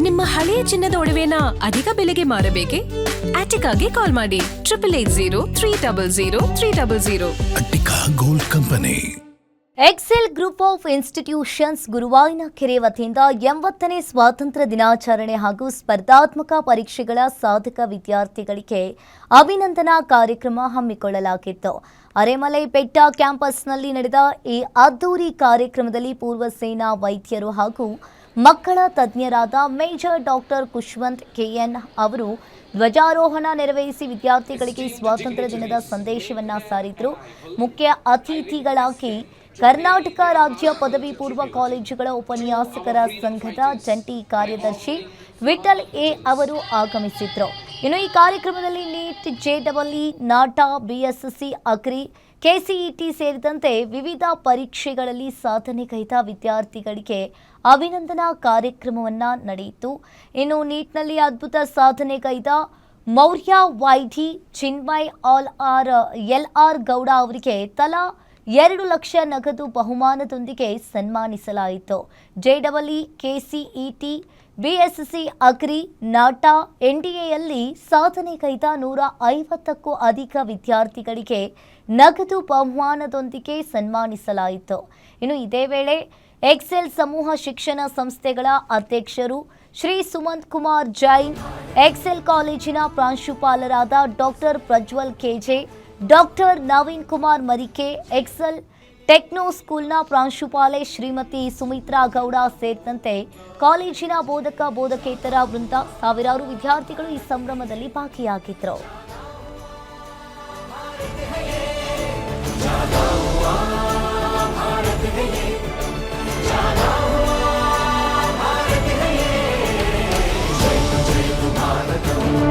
ನಿಮ್ಮ ಹಳೆಯ ಚಿನ್ನದ ಒಡವೆನ ಅಧಿಕ ಬೆಲೆಗೆ ಮಾರಬೇಕೆ? ಆಟಿಕಾಗೆ ಕಾಲ್ ಮಾಡಿ 8880 Attica Gold Company. Excel group of institutions Guruvayanakere ವತಿಯಿಂದ 80ನೇ ಸ್ವಾತಂತ್ರ್ಯ ದಿನಾಚರಣೆ ಹಾಗೂ ಸ್ಪರ್ಧಾತ್ಮಕ ಪರೀಕ್ಷೆಗಳ ಸಾಧಕ ವಿದ್ಯಾರ್ಥಿಗಳಿಗೆ ಅಭಿನಂದನಾ ಕಾರ್ಯಕ್ರಮ ಹಮ್ಮಿಕೊಳ್ಳಲಾಗಿತ್ತು. ಅರೆಮಲೈ ಬೆಟ್ಟ ಕ್ಯಾಂಪಸ್ನಲ್ಲಿ ನಡೆದ ಈ ಅದ್ದೂರಿ ಕಾರ್ಯಕ್ರಮದಲ್ಲಿ ಪೂರ್ವ ಸೇನಾ ವೈದ್ಯರು ಹಾಗೂ ಮಕ್ಕಳ ತಜ್ಞರಾದ ಮೇಜರ್ ಡಾಕ್ಟರ್ ಖುಷ್ವಂತ್ ಕೆಎನ್ ಅವರು ಧ್ವಜಾರೋಹಣ ನೆರವೇರಿಸಿ ವಿದ್ಯಾರ್ಥಿಗಳಿಗೆ ಸ್ವಾತಂತ್ರ್ಯ ದಿನದ ಸಂದೇಶವನ್ನ ಸಾರಿದರು. ಮುಖ್ಯ ಅತಿಥಿಗಳಾಗಿ ಕರ್ನಾಟಕ ರಾಜ್ಯ ಪದವಿ ಪೂರ್ವ ಕಾಲೇಜುಗಳ ಉಪನ್ಯಾಸಕರ ಸಂಘದ ಜಂಟಿ ಕಾರ್ಯದರ್ಶಿ ವಿಠಲ್ ಎ ಅವರು ಆಗಮಿಸಿದ್ರು. ಇನ್ನು ಈ ಕಾರ್ಯಕ್ರಮದಲ್ಲಿ NEET, JEE, NATA, BSc, agri, KCET ಸೇರಿದಂತೆ ವಿವಿಧ ಪರೀಕ್ಷೆಗಳಲ್ಲಿ ಸಾಧನೆಗೈದ ವಿದ್ಯಾರ್ಥಿಗಳಿಗೆ ಅಭಿನಂದನಾ ಕಾರ್ಯಕ್ರಮವನ್ನ ನಡೆಯಿತು. ಇನ್ನು ನೀಟ್ನಲ್ಲಿ ಅದ್ಭುತ ಸಾಧನೆಗೈದ ಮೌರ್ಯ ವೈಡಿ, ಚಿನ್ಮಯ್ ಎಲ್ಆರ್ ಗೌಡ ಅವರಿಗೆ ತಲಾ 2 ಲಕ್ಷ ನಗದು ಬಹುಮಾನದೊಂದಿಗೆ ಸನ್ಮಾನಿಸಲಾಯಿತು. JEE, KCET, BSc, agri, NATA, ಎನ್ಡಿಎಯಲ್ಲಿ ಸಾಧನೆಗೈದ 150ಕ್ಕೂ ಅಧಿಕ ವಿದ್ಯಾರ್ಥಿಗಳಿಗೆ ನಗದು ಬಹುಮಾನದೊಂದಿಗೆ ಸನ್ಮಾನಿಸಲಾಯಿತು. ಇನ್ನು ಇದೇ ವೇಳೆ ಎಕ್ಸೆಲ್ ಸಮೂಹ ಶಿಕ್ಷಣ ಸಂಸ್ಥೆಗಳ ಅಧ್ಯಕ್ಷರು ಶ್ರೀ ಸುಮಂತ್ ಕುಮಾರ್ ಜೈನ್, ಎಕ್ಸೆಲ್ ಕಾಲೇಜಿನ ಪ್ರಾಂಶುಪಾಲರಾದ doctor Prajwal KJ, doctor Naveen Kumar Marike, Excel Techno ಸ್ಕೂಲ್ನ ಪ್ರಾಂಶುಪಾಲೆ ಶ್ರೀಮತಿ ಸುಮಿತ್ರಾ ಗೌಡ ಸೇರಿದಂತೆ ಕಾಲೇಜಿನ ಬೋಧಕ ಬೋಧಕೇತರ ವೃಂದ, ಸಾವಿರಾರು ವಿದ್ಯಾರ್ಥಿಗಳು ಈ ಸಂಭ್ರಮದಲ್ಲಿ ಭಾಗಿಯಾಗಿದ್ದರು.